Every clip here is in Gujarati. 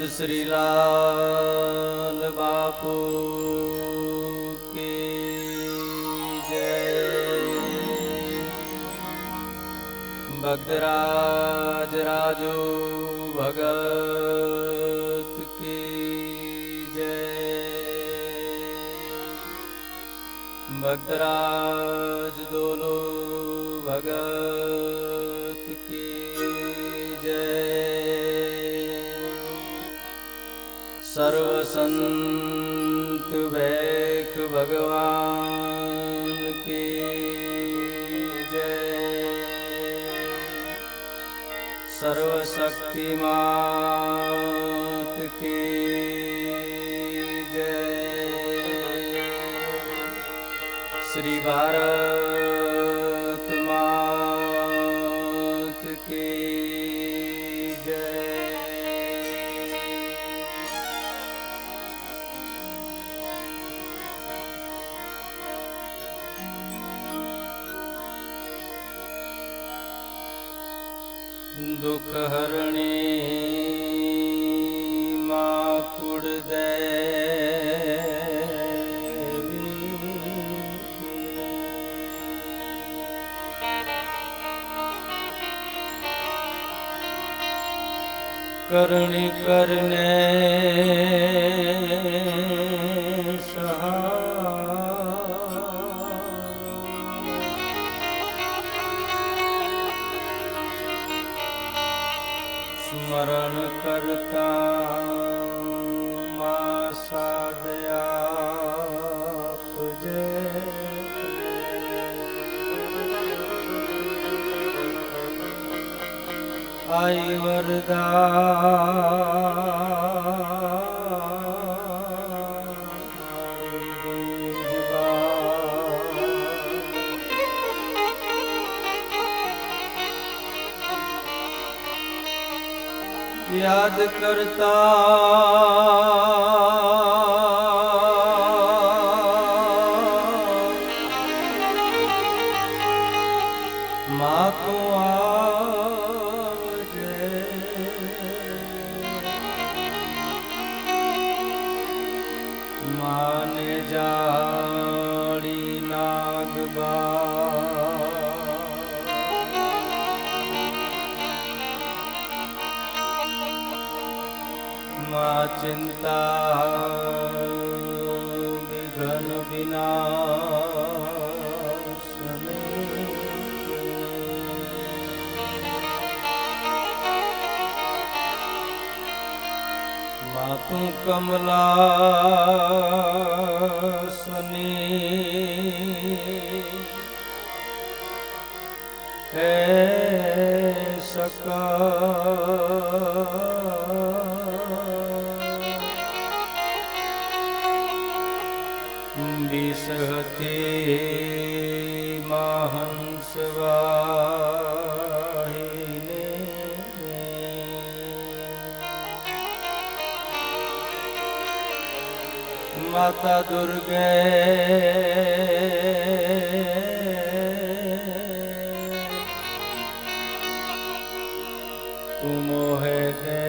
श्री लाल बापू की जय। भक्तराज राजू भगत की जय। भक्तराज दोलो भगत की जय। सर्व संत भैक भगवान की जय। सर्व शक्ति मात की जय। श्री भारत मात की जय। दुख हरणी माँ कुलदेवी करणी करने स्मरण करता माँ सादया आई वरदा याद करता माँ को आवजे माँ ने जाड़ी नागबा माँ चिंता विघन विनाशने माँ तू कमलासनी है सका सहते महंसवाहिने माता दुर्गे तुम है दे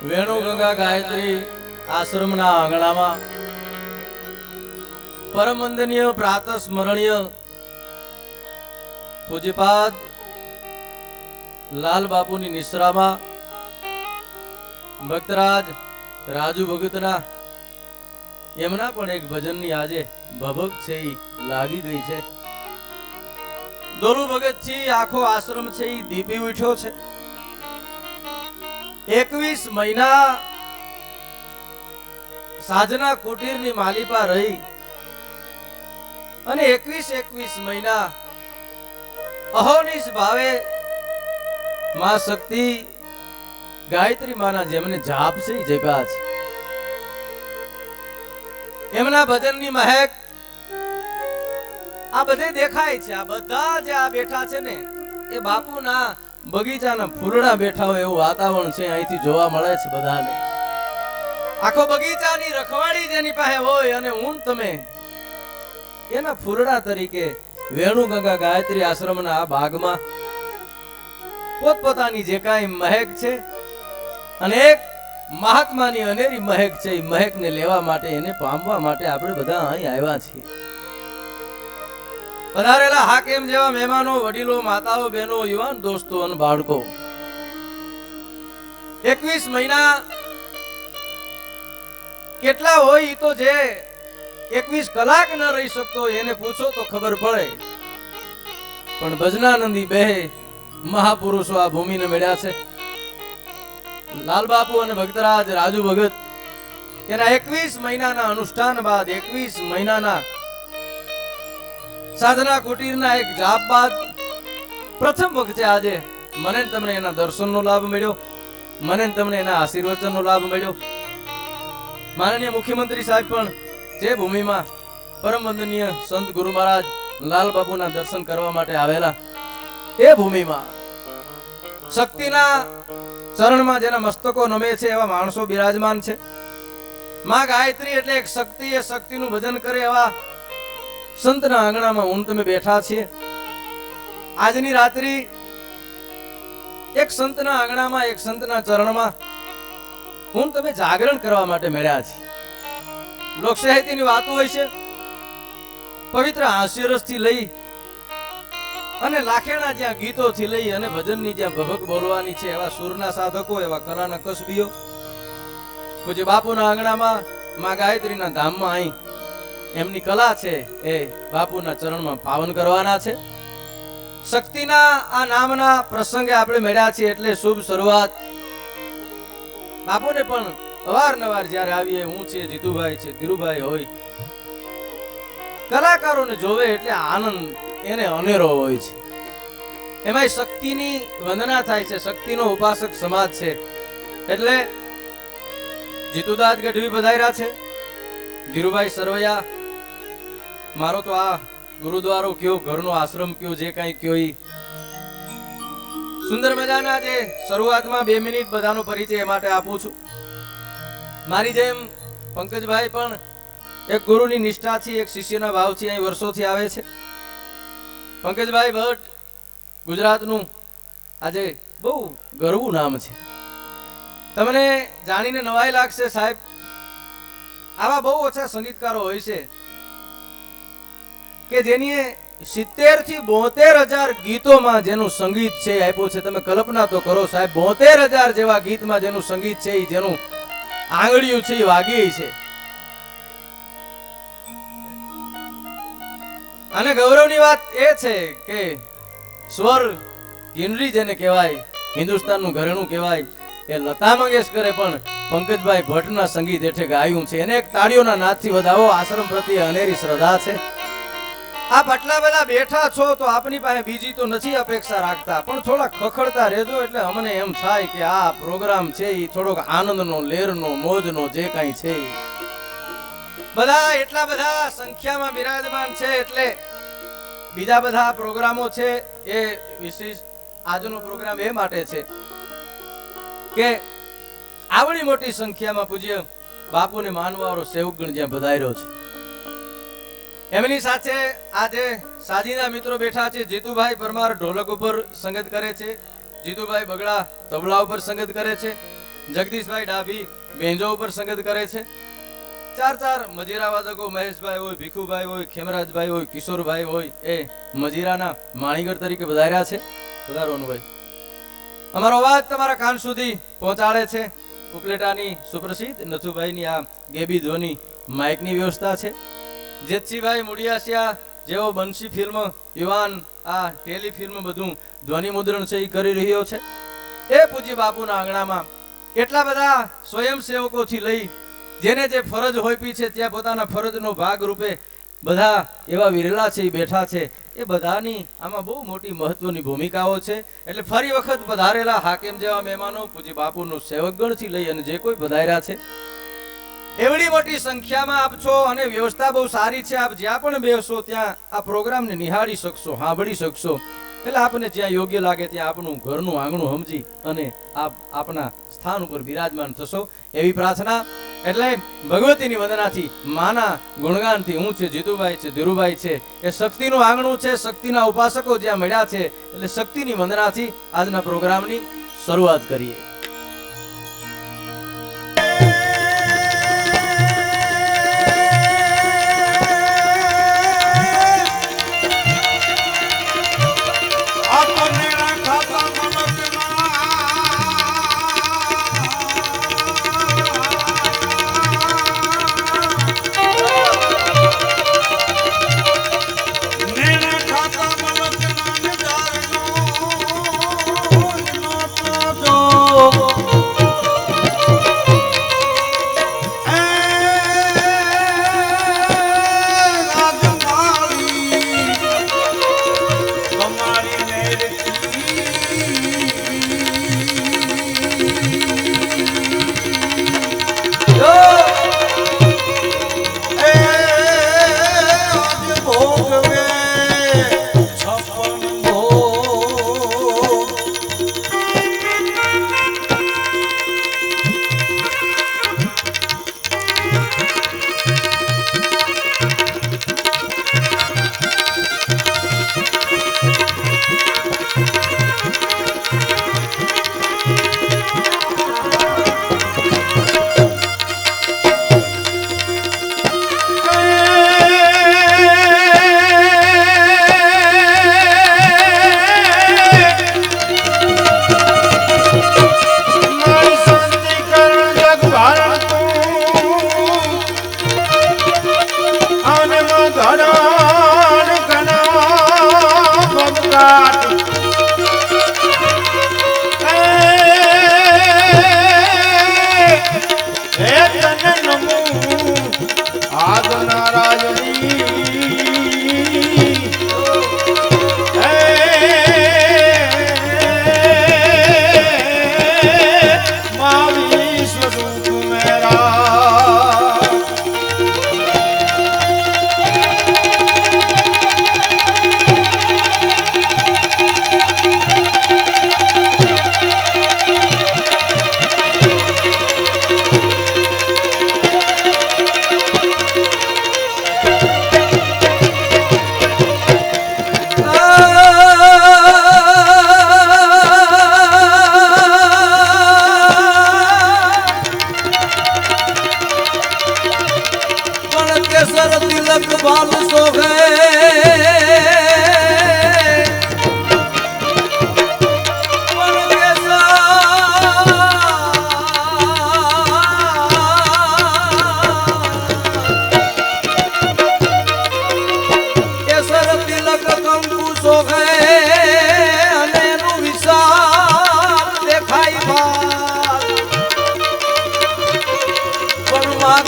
वेणु गंगा गायत्री आश्रमना आंगणाમાં परम वंदनीय प्रातः स्मरणीय पूज्यपाद लाल बापूनी निश्राમાં भक्तराज राजू भगतना એમના પણ એક ભજનની આજે ભભક છે ઈ લાગી ગઈ છે। દોલુ ભગત છે આખો આશ્રમ છે ઈ દીપી ઉઠ્યો છે। 21 મહિના સાજના કુટીરની માલિપા રહી અને 21 મહિના અહોનિશ ભાવે માં શક્તિ ગાયત્રી માના જેમને જાપ છે જપ્યા છે। એમના ભજનની મહેક આ બધે દેખાય છે। આ બધા જે આ બેઠા છે ને એ બાપુના બગીચાના ફૂલડા બેઠા હોય એવું વાતાવરણ છે અહીંથી જોવા મળે છે બધાને। આખો બગીચાની રખવાડી જેની પાસે હોય અને હું ને તમે એના ફૂરડા તરીકે વેણુગંગા ગાયત્રી આશ્રમના આ ભાગમાં પોતપોતાની જે કાંઈ મહેક છે અને એક મહાત્માની અનેરી મહેક છે, એ મહેકને લેવા માટે, એને પામવા માટે આપણે બધા અહીં આવ્યા છીએ. પધારેલા હાકેમ જેવા મહેમાનો, વડીલો, માતાઓ, બહેનો, યુવાન દોસ્તો અને બાળકો, 21 મહિના કેટલા હોય ઈ તો જે 21 કલાક ન રહી શકતો એને પૂછો તો ખબર પડે. પણ ભજનાનંદી બે મહાપુરુષો આ ભૂમિને મળ્યા છે. લાલબાપુ અને ભક્તરાજ રાજુ ભગત એના 21 મહિનાના અનુષ્ઠાન બાદ, 21 મહિનાના સાધના કુટીરના એક જાપ બાદ પ્રથમ વખતે આજે મને તમને એના દર્શનનો લાભ મળ્યો, મને તમને એના આશીર્વચનનો લાભ મળ્યો. માનનીય મુખ્યમંત્રી સાહેબ પણ જે ભૂમિમાં પરમ વંદનીય સંત ગુરુ મહારાજ લાલબાપુના દર્શન કરવા માટે આવેલા, એ ભૂમિમાં શક્તિના ચરણમાં જેના મસ્તકો નમે છે એવા માણસો બિરાજમાન છે. માં ગાયત્રી એટલે એક શક્તિ, એ શક્તિનું ભજન કરે એવા સંતના આંગણામાં હું તમે બેઠા છીએ. આજની રાત્રિ એક સંતના આંગણામાં, એક સંતના ચરણમાં હું તમે જાગરણ કરવા માટે મળ્યા છીએ. લોક સાહિત્યની વાતો હોય છે, પવિત્ર હાસ્યરસથી લઈ અને લાખેણા જ્યાં ગીતોથી લઈ અને ભજનની જ્યાં ભભક બોલવાની છે, એવા સુરના સાધકો, એવા કલાના કસબીઓ પૂજ્ય બાપુના આંગણામાં, માં ગાયત્રીના ધામમાં અહીં એમની કલા છે એ બાપુના ચરણમાં પાવન કરવાના છે. શક્તિના આ નામના પ્રસંગે આપણે મળ્યા છીએ એટલે શુભ શરૂઆત. બાપુને પણ અવારનવાર જ્યારે આવીએ, હું છે, જીતુભાઈ છે, ધીરુભાઈ હોય, કલાકારોને જોવે એટલે આનંદ એને અનેરો હોય છે. એમાં શક્તિની વંદના થાય છે, શક્તિનો ઉપાસક સમાજ છે એટલે જીતુદાસ ગઢવી પધાર્યા છે, ધીરુભાઈ સરવૈયા, મારો તો આ ગુરુદ્વારો કયો, ઘરનો આશ્રમ કયો, જે કાંઈ કયો, ઈ સુંદર મજાના જે શરૂઆતમાં 2 મિનિટ બધાનો પરિચય માટે આપું છું. મારી જેમ પંકજભાઈ પણ એક ગુરુની નિષ્ઠાથી, એક શિષ્યના ભાવથી અહીં વર્ષોથી આવે છે. પંકજભાઈ ભટ્ટ ગુજરાતનું આજે બહુ ગર્વનું નામ છે. તમને જાણીને નવાઈ લાગશે સાહેબ, આવા બહુ ઓછા સંગીતકારો હોય છે કે જેની 70 થી 72,000 ગીતોમાં જેનું સંગીત છે આપ્યું છે. તમે કલ્પના તો કરો સાહેબ, 72,000 જેવા ગીતમાં જેનું સંગીત છે, જેનું આંગળીયું છે, વાગી છે. અને ગૌરવની વાત એ છે કે સ્વર કિન્નરી જેને કહેવાય, હિન્દુસ્તાનનું ઘરેણું કહેવાય, એ લતા મંગેશકરે પણ પંકજભાઈ ભટ્ટના સંગીત હેઠે ગાયું છે. એને એક તાળીઓના નાદથી વધાવો. આશ્રમ પ્રત્યે અનેરી શ્રદ્ધા છે. આપ આટલા બધા બેઠા છો તો આપની પાસે બીજી તો નથી અપેક્ષા રાખતા, પણ થોડા ખખડતા રહેજો એટલે અમને એમ થાય કે આ પ્રોગ્રામ છે એ થોડોક આનંદનો, લેરનો, મોજનો જે કાંઈ છે. બધા એટલા બધા સંખ્યામાં બિરાજમાન છે એટલે બીજા બધા પ્રોગ્રામો છે એ વિશેષ આજનો પ્રોગ્રામ એ માટે છે કે આવડી મોટી સંખ્યામાં પૂજ્ય બાપુને માનવાવાળો સેવકગણ જ્યાં પધાર્યો છે, એમની સાથે આજે સાજીના મિત્રો બેઠા છે. જીતુભાઈ પરમાર ઢોલક ઉપર સંગત કરે છે, જીતુભાઈ બગડા તબલા ઉપર સંગત કરે છે, જગદીશભાઈ ડાભી બેંજો ઉપર સંગત કરે છે. 4 મજીરા વાદકો, મહેશભાઈ હોય, ભીખુભાઈ હોય, ખેમરાજભાઈ હોય, કિશોરભાઈ હોય, એ મજીરાના માણીગઢ તરીકે વધાર્યા છે. વધારવાનું ભાઈ, અમારો અવાજ તમારા કાન સુધી પહોંચાડે છે. ઉપલેટાની સુપ્રસિદ્ધ નથુભાઈની આ ગેબી ધ્વનિ માઇકની વ્યવસ્થા છે. જેતસીભાઈ મુડિયાસિયા જેવો બંસી ફિલ્મ, યુવાન આ ટેલિફિલ્મ બધું ધ્વનિ મુદ્રણ છે એ કરી રહ્યો છે. એ પૂજ્ય બાપુના આંગણામાં એટલા બધા સ્વયંસેવકોથી લઈ જેને જે ફરજ હોઈપી છે ત્યાં પોતાના ફરજનો ભાગ રૂપે બધા એવા વિરલા છે એ બેઠા છે. એ બધાની આમાં બહુ મોટી મહત્વની ભૂમિકાઓ છે. એટલે ફરી વખત પધારેલા હાકેમ જેવા મહેમાનો, પૂજ્ય બાપુનું સેવકગણથી લઈ અને જે કોઈ પધાર્યા છે, એવડી મોટી સંખ્યામાં આપ છો અને વ્યવસ્થા બહુ સારી છે. આપ જ્યાં પણ બેસો ત્યાં આ પ્રોગ્રામને નિહાળી શકશો, સાંભળી શકશો. એટલે આપણને જ્યાં યોગ્ય લાગે ત્યાં આપણું ઘરનું આંગણું સમજી અને આપ આપના સ્થાન ઉપર બિરાજમાન થશો એવી પ્રાર્થના. એટલે ભગવતીની વંદનાથી, માના ગુણગાનથી, હું છે, જીતુભાઈ છે, ધીરુભાઈ છે, એ શક્તિનું આંગણું છે. શક્તિના ઉપાસકો જ્યાં મળ્યા છે એટલે શક્તિની વંદનાથી આજના પ્રોગ્રામની શરૂઆત કરીએ.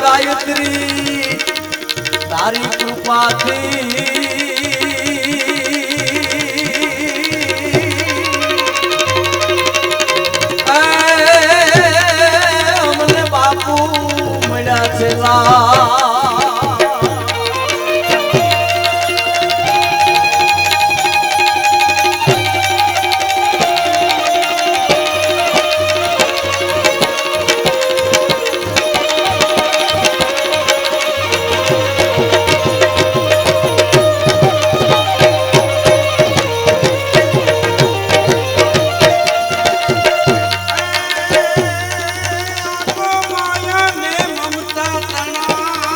ગાયત્રી તારી કૃપાથી અમને બાપુ મળ્યા છે લા. માયા ને મમતા તણા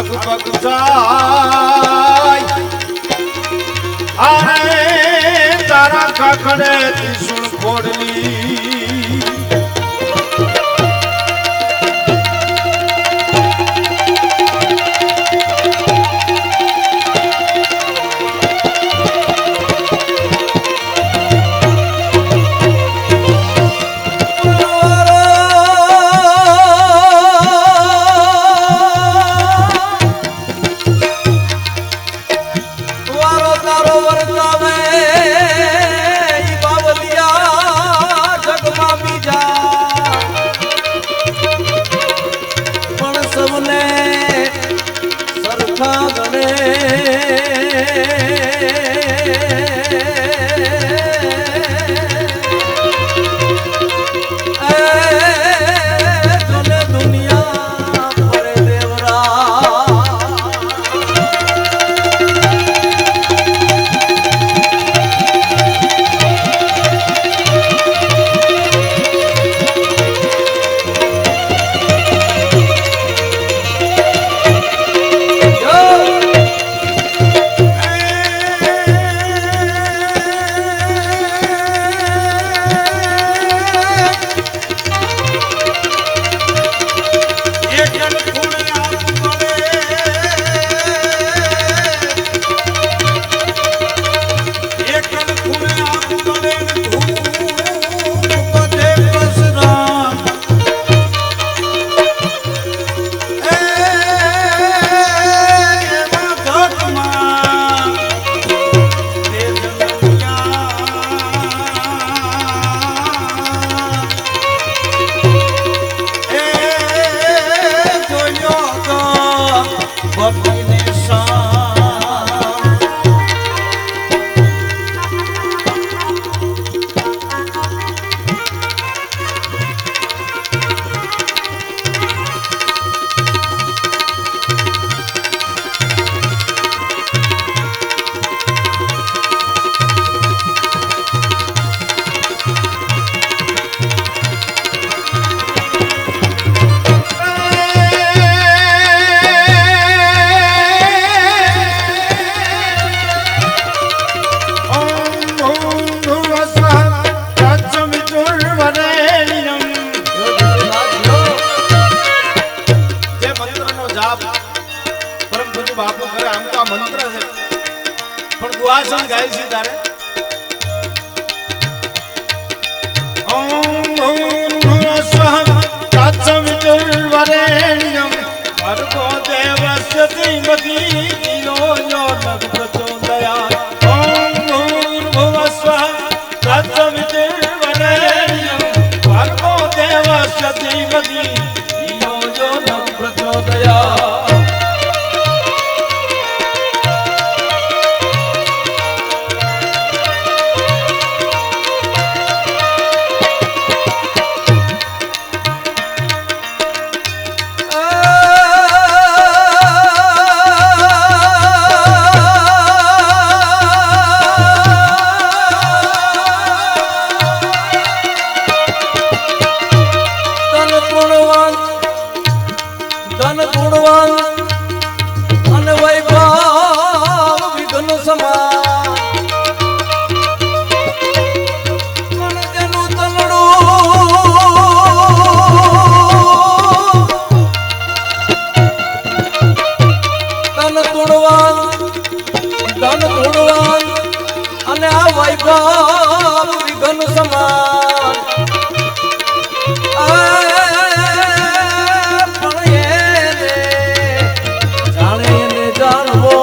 પગ જાય આરે તારા કાકડે ત્રિશુળ ફોડલી ગાય છે તારે ઓમ ભૂ સ્વહં તત્સવિતુર્વરેણ્યમ ભર્ગો દેવસ્ય ધીમહિ ધિયો યો ન પ્રચોદયાत् ઓમ ભૂર્ભુવઃ સ્વહં તત્સવિતુર્વરેણ્યમ ભર્ગો દેવસ્ય ધીમહિ ધિયો યો ન પ્રચોદયાत् વિઘન સમાન જાણે ને જાણવો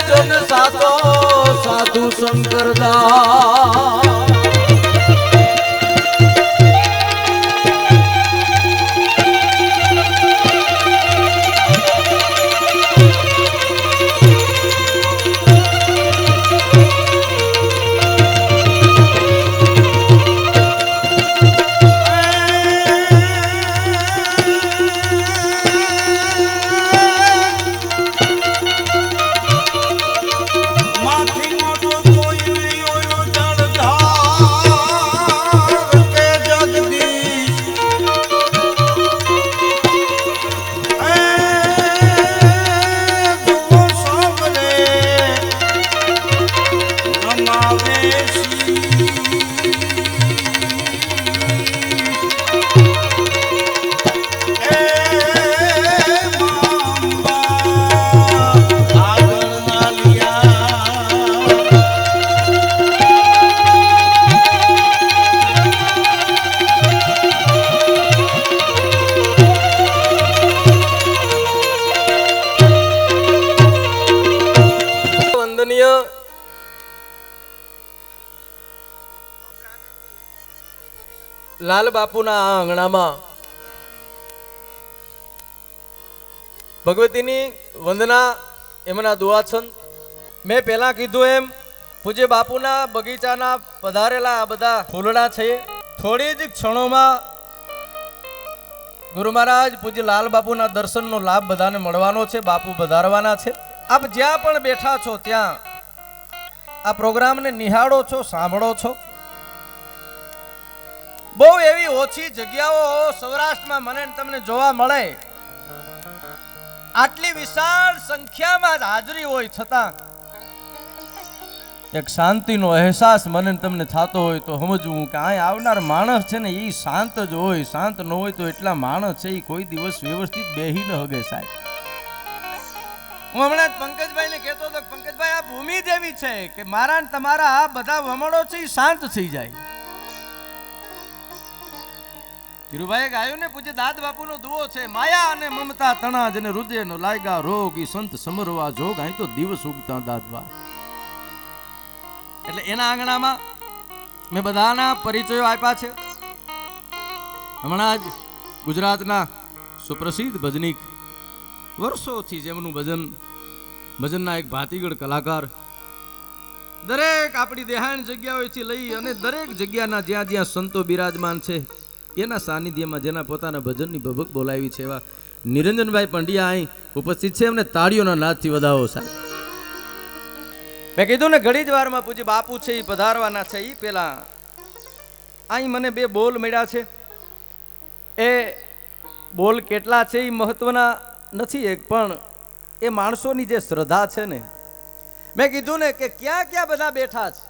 જોને સાતો સાધુ શંકરદા માથી મોટો કોઈ નહીં ઓયો જળધાર લાલ બાપુના આ આંગણામાં ભગવતીની વંદના એમના દુઆછંદ મેં પહેલા કીધું એમ પૂજ્ય બાપુના બગીચાના પધારેલા આ બધા ફૂલડા છે થોડી જ ક્ષણોમાં ગુરુ મહારાજ પૂજ્ય લાલ બાપુના દર્શનનો લાભ બધાને મળવાનો છે. બાપુ પધારવાના છે. આપ જ્યાં પણ બેઠા છો ત્યાં આ પ્રોગ્રામને નિહાળો છો, સાંભળો છો. બહુ એવી ઓછી જગ્યાઓ સૌરાષ્ટ્રમાં મને ને તમને જોવા મળે. આટલી વિશાળ સંખ્યામાં જ હાજરી હોય છતાં એક શાંતિનો અહેસાસ મને ને તમને થતો હોય તો સમજવું કે અહીં આવનાર માણસ છે ને એ શાંત જ હોય. શાંત ન હોય તો એટલા માણસ છે એ કોઈ દિવસ વ્યવસ્થિત બેહી ન હગે સાહેબ. હું હમણાં જ પંકજભાઈને કહેતો હતો, પંકજભાઈ આ ભૂમિ જ એવી છે કે મારા ને તમારા આ બધા વમણો છે એ શાંત થઈ જાય. ધીરુભાઈએ ગાયું ને પૂજ્ય દાદ બાપુનો દુઓ છે, માયા અને મમતા તણા જેને હૃદય નો લાગ્યા રોગ ઈ સંત સમરવા જોગ. અહીં તો દિવસ ઉગતા દાદવા. એટલે એના આંગણામાં મેં બધાના પરિચયો આપ્યા છે. હમણાં જ ગુજરાતના સુપ્રસિદ્ધ ભજનીક વર્ષોથી જેમનું ભજનના એક ભાતીગળ કલાકાર દરેક આપણી દેહાણ જગ્યાઓથી લઈ અને દરેક જગ્યાના જ્યાં જ્યાં સંતો બિરાજમાન છે એના સાનિધ્યમાં જેના પોતાના ભજનની ભભક બોલાવી છે એવા નિરંજનભાઈ પંડ્યા અહીં ઉપસ્થિત છે. એમને તાળીઓના નાદથી વધાવો સાહેબ. મેં કીધું ને ઘડી જ વારમાં પૂજ્ય બાપુ છે એ પધારવાના છે. એ પેલા અહીં મને બે બોલ મળ્યા છે. એ બોલ કેટલા છે એ મહત્વના નથી એક, પણ એ માણસોની જે શ્રદ્ધા છે ને, મેં કીધું ને કે ક્યાં ક્યાં બધા બેઠા છે.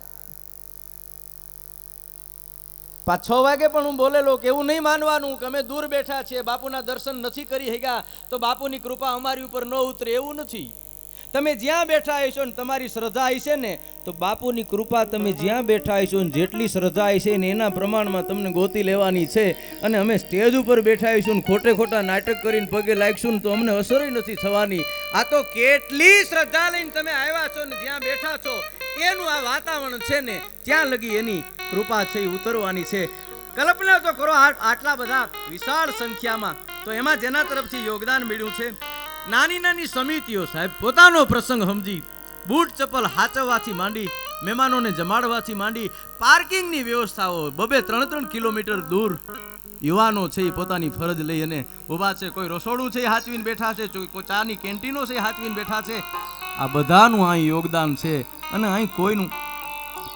5-6 વાગે પણ હું બોલેલો કે એવું નહીં માનવાનું કે અમે દૂર બેઠા છીએ, બાપુના દર્શન નથી કરી શક્યા તો બાપુની કૃપા અમારી ઉપર ન ઉતરે, એવું નથી. તમે જ્યાં બેઠા હશો ને તમારી શ્રદ્ધા હશે ને તો બાપુની કૃપા તમે જ્યાં બેઠા હશો ને જેટલી શ્રદ્ધા હશે ને એના પ્રમાણમાં તમને ગોતી લેવાની છે. અને અમે સ્ટેજ ઉપર બેઠા હશું ને ખોટે ખોટા નાટક કરીને પગે લાગશું ને તો અમને અસર નથી થવાની. આ તો કેટલી શ્રદ્ધા લઈને તમે આવ્યા છો ને જ્યાં બેઠા છો એનું આ વાતાવરણ છે ને ત્યાં લગી એની કૃપા છે એ ઉતરવાની છે. કલ્પના તો કરો આટલા બધા વિશાળ સંખ્યામાં, તો એમાં જેના તરફથી યોગદાન મળ્યું છે નાની નાની સમિતિઓ સાહેબ પોતાનો પ્રસંગ સમજી બૂટ ચપ્પલ હાચવવાથી માંડી મહેમાનોને જમાડવાથી માંડી પાર્કિંગની વ્યવસ્થાઓ 2-3 કિલોમીટર દૂર યુવાનો છે એ પોતાની ફરજ લઈ અને ઊભા છે. કોઈ રસોડું છે એ હાચવીને બેઠા છે, કોઈ ચાની કેન્ટીનો છે એ હાચવીને બેઠા છે. આ બધાનું અહીં યોગદાન છે અને અહીં કોઈનું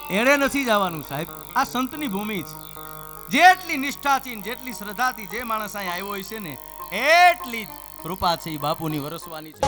એળે નથી જવાનું સાહેબ. આ સંતની ભૂમિ છે. જેટલી નિષ્ઠાથી જેટલી શ્રદ્ધાથી જે માણસ અહીં આવ્યો છે ને એટલી કૃપા છે એ બાપુની વરસવાની છે.